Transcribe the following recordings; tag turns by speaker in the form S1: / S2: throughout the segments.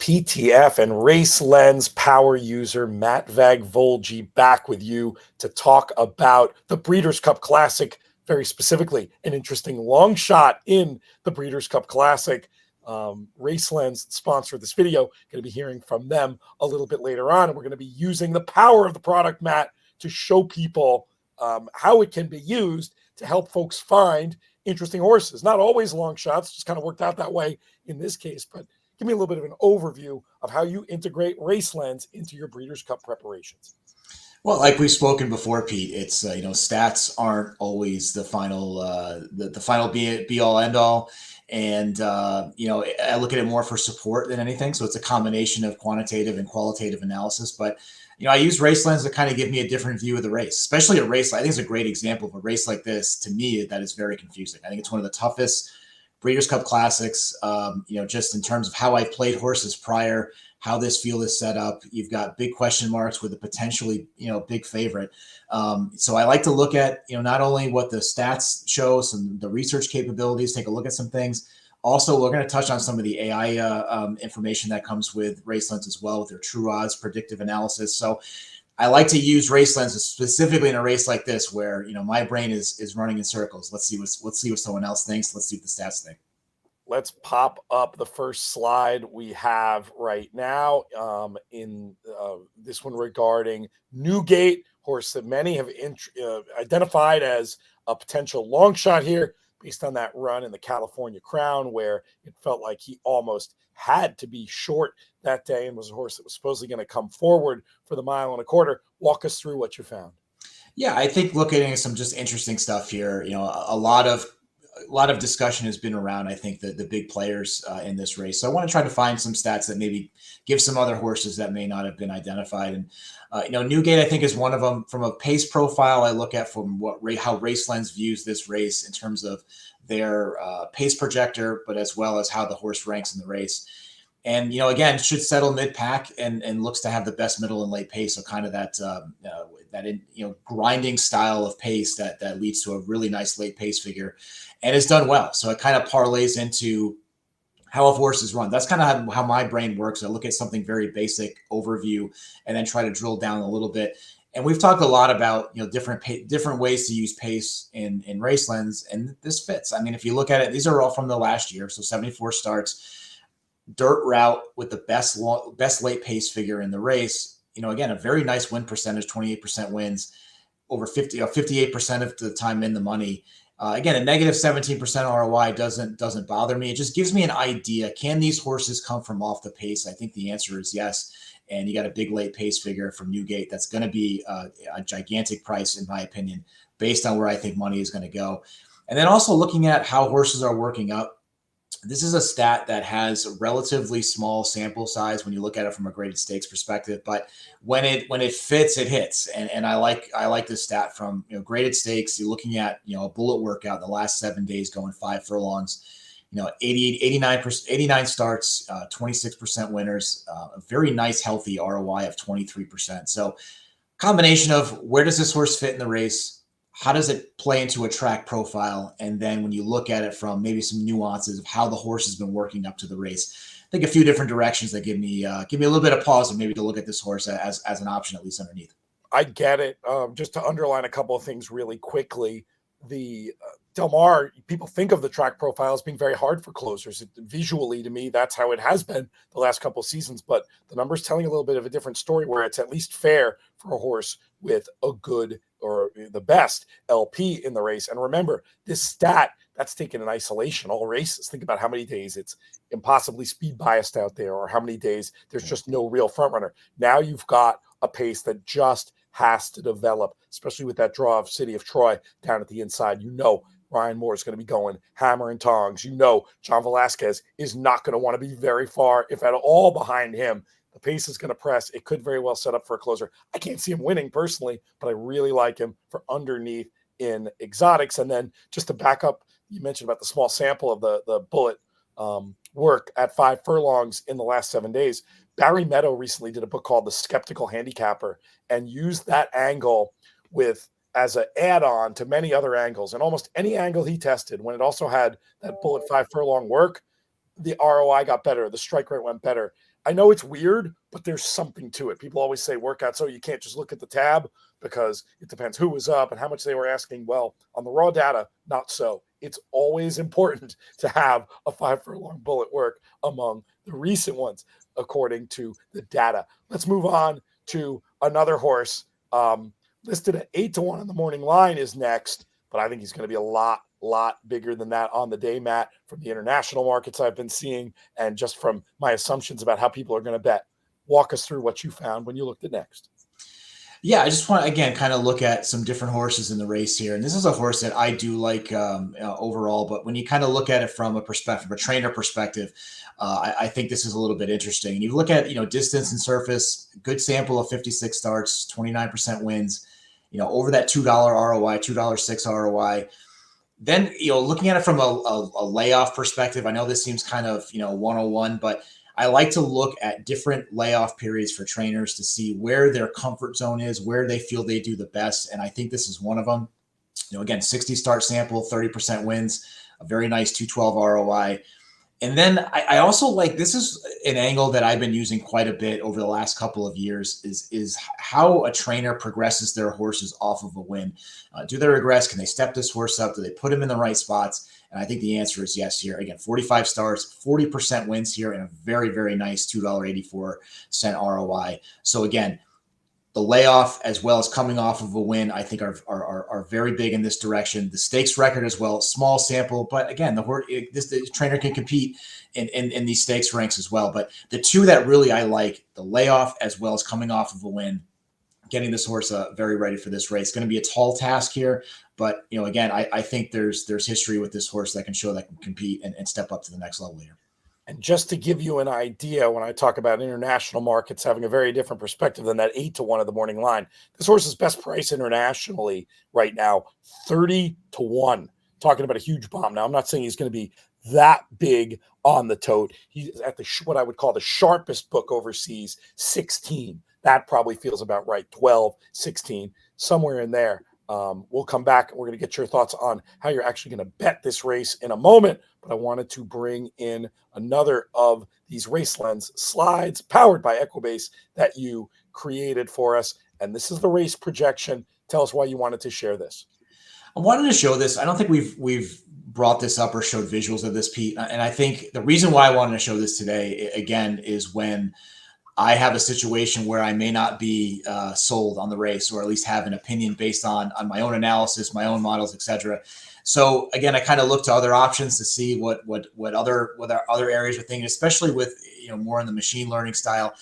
S1: PTF and Race Lens power user Matt Vagvolgi back with you to talk about the Breeders' Cup Classic, very specifically an interesting long shot in the Breeders' Cup Classic. Race Lens sponsored this video. Going to be hearing from them a little bit later on, and we're going to be using the power of the product, Matt, to show people how it can be used to help folks find interesting horses. Not always long shots, just kind of worked out that way in this case, but give me a little bit of an overview of how you integrate Race Lens into your Breeders' Cup preparations.
S2: Well, like we've spoken before, Pete, it's stats aren't always the final the final be all end all, and I look at it more for support than anything. So it's a combination of quantitative and qualitative analysis. But I use Race Lens to kind of give me a different view of the race, especially a race. I think it's a great example of a race like this. To me, that is very confusing. I think it's one of the toughest Breeders' Cup Classics, just in terms of how I played horses prior, how this field is set up. You've got big question marks with a potentially, big favorite. So I like to look at, not only what the stats show, some the research capabilities, take a look at some things. Also, we're going to touch on some of the AI information that comes with Race Lens as well, with their true odds, predictive analysis. So I like to use Race Lens specifically in a race like this, where my brain is running in circles. Let's see what someone else thinks. Let's see what the stats think.
S1: Let's pop up the first slide we have right now in this one regarding Newgate, horse that many have identified as a potential long shot here, based on that run in the California Crown, where it felt like he almost had to be short that day and was a horse that was supposedly going to come forward for the 1.25 miles. Walk us through what you found.
S2: Yeah, I think looking at some just interesting stuff here. A lot of discussion has been around, I think, the big players in this race. So I want to try to find some stats that maybe give some other horses that may not have been identified. And, Newgate, I think, is one of them. From a pace profile, I look at from how Race Lens views this race in terms of their pace projector, but as well as how the horse ranks in the race. And, again, should settle mid-pack and looks to have the best middle and late pace. So kind of that grinding style of pace that leads to a really nice late pace figure, and it's done well. So it kind of parlays into how a horse is run. That's kind of how my brain works. I look at something very basic overview and then try to drill down a little bit. And we've talked a lot about, different ways to use pace in Race Lens, and this fits. I mean, if you look at it, these are all from the last year. So 74 starts, dirt route with the best late pace figure in the race. Again, a very nice win percentage, 28% wins, over 58% of the time in the money. Again, a negative 17% ROI doesn't bother me. It just gives me an idea. Can these horses come from off the pace? I think the answer is yes. And you got a big late pace figure from Newgate. That's going to be a gigantic price, in my opinion, based on where I think money is going to go. And then also looking at how horses are working up. This is a stat that has a relatively small sample size when you look at it from a graded stakes perspective, but when it fits, it hits. And I like this stat from graded stakes. You're looking at a bullet workout in the last 7 days, going 5 furlongs. 89 starts, 26% winners, a very nice healthy ROI of 23%. So combination of where does this horse fit in the race? How does it play into a track profile? And then when you look at it from maybe some nuances of how the horse has been working up to the race, I think a few different directions that give me a little bit of pause and maybe to look at this horse as an option, at least underneath.
S1: I get it. Just to underline a couple of things really quickly, the Del Mar, people think of the track profile as being very hard for closers. Visually, to me, that's how it has been the last couple of seasons. But the numbers telling a little bit of a different story, where it's at least fair for a horse with a good or the best LP in the race. And remember, this stat, that's taken in isolation, all races. Think about how many days it's impossibly speed biased out there, or how many days there's just no real front runner. Now you've got a pace that just has to develop, especially with that draw of City of Troy down at the inside. Ryan Moore is going to be going hammer and tongs. John Velasquez is not going to want to be very far, if at all, behind him. The pace is going to press. It could very well set up for a closer. I can't see him winning personally, but I really like him for underneath in exotics. And then just to back up, you mentioned about the small sample of the bullet work at 5 furlongs in the last 7 days. Barry Meadow recently did a book called The Skeptical Handicapper and used that angle as an add-on to many other angles. And almost any angle he tested, when it also had that bullet 5 furlong work, the ROI got better, the strike rate went better. I know it's weird, but there's something to it. People always say workout, so you can't just look at the tab because it depends who was up and how much they were asking. Well, on the raw data, not so. It's always important to have a 5 furlong bullet work among the recent ones, according to the data. Let's move on to another horse. Listed at 8-1 on the morning line is next, but I think he's going to be a lot bigger than that on the day, Matt, from the international markets I've been seeing and just from my assumptions about how people are going to bet. Walk us through what you found when you looked at next.
S2: Yeah, I just want to, again, kind of look at some different horses in the race here. And this is a horse that I do like overall, but when you kind of look at it from a perspective, a trainer perspective, I think this is a little bit interesting. And you look at, distance and surface, good sample of 56 starts, 29% wins, over that $2 ROI, $2.06 ROI. Then, looking at it from a layoff perspective, I know this seems kind of, 101, but I like to look at different layoff periods for trainers to see where their comfort zone is, where they feel they do the best. And I think this is one of them. Again, 60 start sample, 30% wins, a very nice 212 ROI. And then I also like, this is an angle that I've been using quite a bit over the last couple of years is how a trainer progresses their horses off of a win. Do they regress? Can they step this horse up? Do they put him in the right spots? And I think the answer is yes here. Again, 45 starts, 40% wins here, and a very, very nice $2.84 ROI. So again, the layoff as well as coming off of a win, I think are very big in this direction. The stakes record as well, small sample, but again, the trainer can compete in these stakes ranks as well. But the two that really I like, the layoff as well as coming off of a win, getting this horse very ready for this race. Going to be a tall task here, but again, I think there's history with this horse that can show that can compete and step up to the next level here.
S1: And just to give you an idea, when I talk about international markets having a very different perspective than that 8-1 of the morning line, this horse's best price internationally right now, 30-1. Talking about a huge bomb. Now, I'm not saying he's going to be that big on the tote. He's at what I would call the sharpest book overseas, 16. That probably feels about right. 12, 16, somewhere in there. We'll come back and we're going to get your thoughts on how you're actually going to bet this race in a moment. But I wanted to bring in another of these Race Lens slides powered by Equibase that you created for us. And this is the race projection. Tell us why you wanted to share this.
S2: I wanted to show this. I don't think we've brought this up or showed visuals of this, Pete. And I think the reason why I wanted to show this today, again, is when I have a situation where I may not be sold on the race, or at least have an opinion based on my own analysis, my own models, etc. So again, I kind of look to other options to see what other areas are thinking, especially with more in the machine learning style.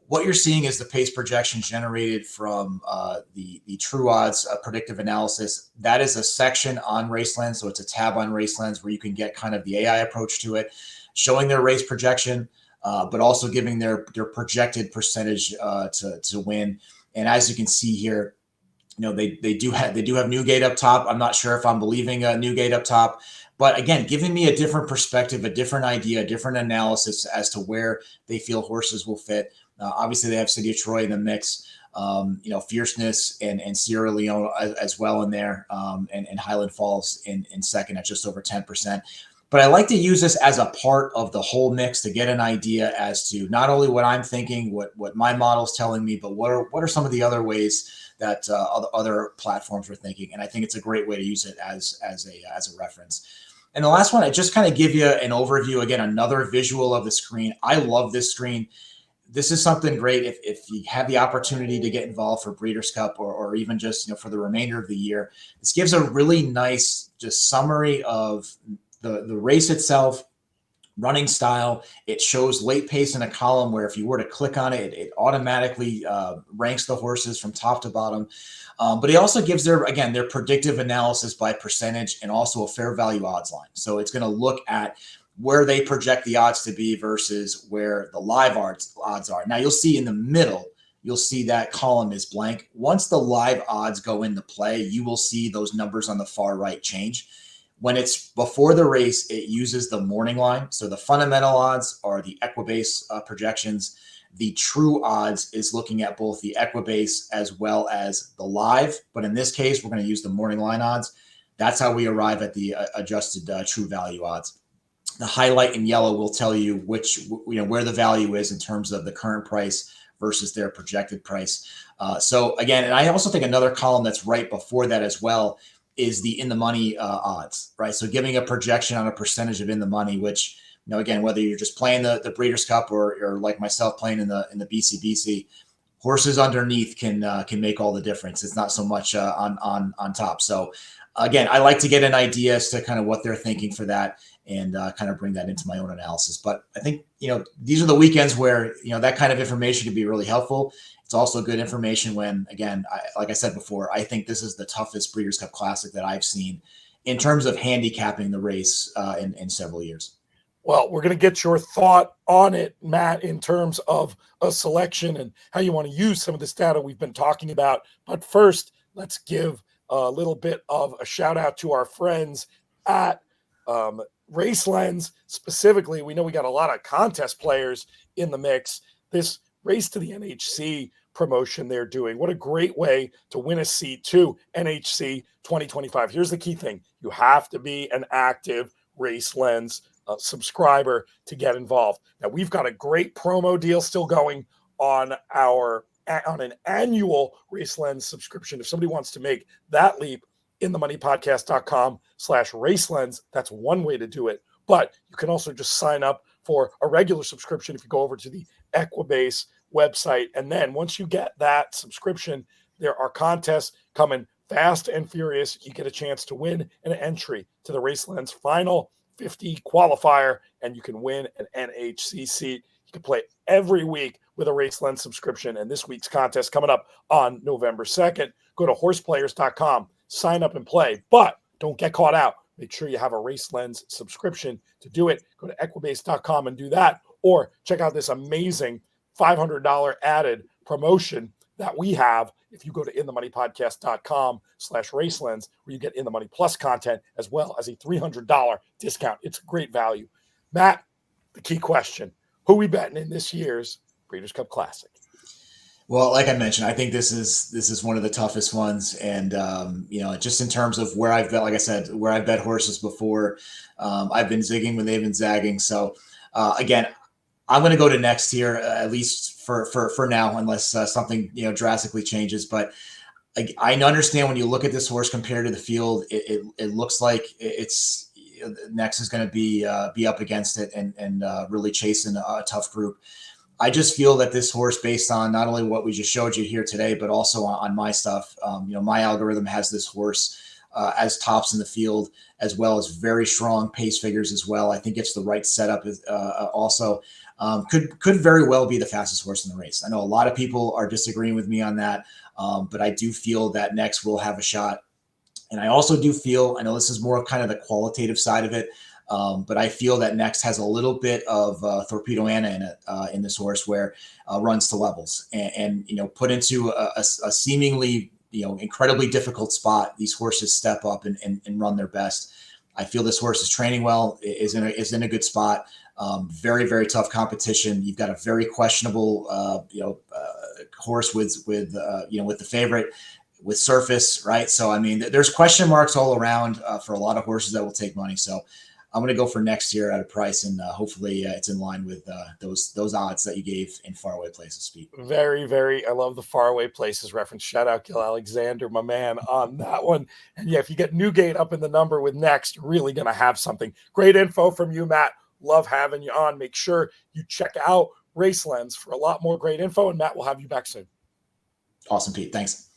S2: What you're seeing is the pace projections generated from the True Odds predictive analysis. That is a section on Racelens, so it's a tab on Racelens where you can get kind of the AI approach to it, showing their race projection. But also giving their projected percentage to win. And as you can see here, they do have Newgate up top. I'm not sure if I'm believing Newgate up top, but again, giving me a different perspective, a different idea, a different analysis as to where they feel horses will fit. Obviously, they have City of Troy in the mix. Fierceness and Sierra Leone as well in there, and Highland Falls in second at just over 10%. But I like to use this as a part of the whole mix to get an idea as to not only what I'm thinking, what my model's telling me, but what are some of the other ways that other platforms are thinking. And I think it's a great way to use it as a reference. And the last one, I just kind of give you an overview. Again, another visual of the screen. I love this screen. This is something great if you have the opportunity to get involved for Breeders' Cup or even just for the remainder of the year. This gives a really nice just summary of the race itself, running style. It shows late pace in a column where if you were to click on it, it automatically ranks the horses from top to bottom. But it also gives their predictive analysis by percentage and also a fair value odds line. So it's going to look at where they project the odds to be versus where the live odds are. Now you'll see in the middle, you'll see that column is blank. Once the live odds go into play, you will see those numbers on the far right change. When it's before the race, it uses the morning line. So the fundamental odds are the Equibase projections. The true odds is looking at both the Equibase as well as the live. But in this case, we're going to use the morning line odds. That's how we arrive at the adjusted true value odds. The highlight in yellow will tell you where the value is in terms of the current price versus their projected price. So again, and I also think another column that's right before that as well is the in the money odds, right? So giving a projection on a percentage of in the money, which, again, whether you're just playing the Breeders' Cup or like myself playing in the BCBC, horses underneath can make all the difference. It's not so much on top. So again, I like to get an idea as to kind of what they're thinking for that, and kind of bring that into my own analysis. But I think, these are the weekends where, that kind of information can be really helpful. It's also good information when, again, like I said before, I think this is the toughest Breeders' Cup Classic that I've seen in terms of handicapping the race in several years.
S1: Well, we're going to get your thought on it, Matt, in terms of a selection and how you want to use some of this data we've been talking about. But first, let's give a little bit of a shout out to our friends at Race Lens. Specifically, we know we got a lot of contest players in the mix. This Race to the NHC promotion they're doing, what a great way to win a seat to NHC 2025. Here's the key thing. You have to be an active Race Lens subscriber to get involved. Now, we've got a great promo deal still going on an annual Race Lens subscription. If somebody wants to make that leap, inthemoneypodcast.com/racelens. That's one way to do it. But you can also just sign up for a regular subscription if you go over to the Equibase website. And then once you get that subscription, there are contests coming fast and furious. You get a chance to win an entry to the Race Lens Final 50 qualifier, and you can win an NHC seat. You can play every week with a Race Lens subscription. And this week's contest coming up on November 2nd. Go to horseplayers.com, sign up and play, but don't get caught out. Make sure you have a Race Lens subscription to do it. Go to equibase.com and do that, or check out this amazing $500 added promotion that we have if you go to inthemoneypodcast.com/racelens, where you get In the Money Plus content as well as a $300 discount. It's great value. Matt, the key question, who we betting in this year's Breeders' Cup Classic?
S2: Well, like I mentioned, I think this is one of the toughest ones, and just in terms of where I've bet, like I said, where I've bet horses before, I've been zigging when they've been zagging. So again, I'm going to go to next here, at least for now, unless something drastically changes. But I understand when you look at this horse compared to the field, it looks like it's next is going to be up against it and really chasing a tough group. I just feel that this horse, based on not only what we just showed you here today, but also on my stuff, my algorithm has this horse as tops in the field, as well as very strong pace figures as well. I think it's the right setup. Also, could very well be the fastest horse in the race. I know a lot of people are disagreeing with me on that, but I do feel that next will have a shot. And I also do feel, I know this is more kind of the qualitative side of it, but I feel that next has a little bit of Torpedo Anna in it, in this horse, where runs to levels and put into a seemingly incredibly difficult spot. These horses step up and run their best. I feel this horse is training well, is in a good spot. Very, very tough competition. You've got a very questionable horse with the favorite, with Surface, right? So I mean, there's question marks all around for a lot of horses that will take money. So I'm going to go for next year at a price, and hopefully it's in line with those odds that you gave in Faraway Places, Pete.
S1: Very, very. I love the Faraway Places reference. Shout out Gil Alexander, my man, on that one. And yeah, if you get Newgate up in the number with next, you're really going to have something. Great info from you, Matt. Love having you on. Make sure you check out Race Lens for a lot more great info, and Matt will have you back soon.
S2: Awesome, Pete. Thanks.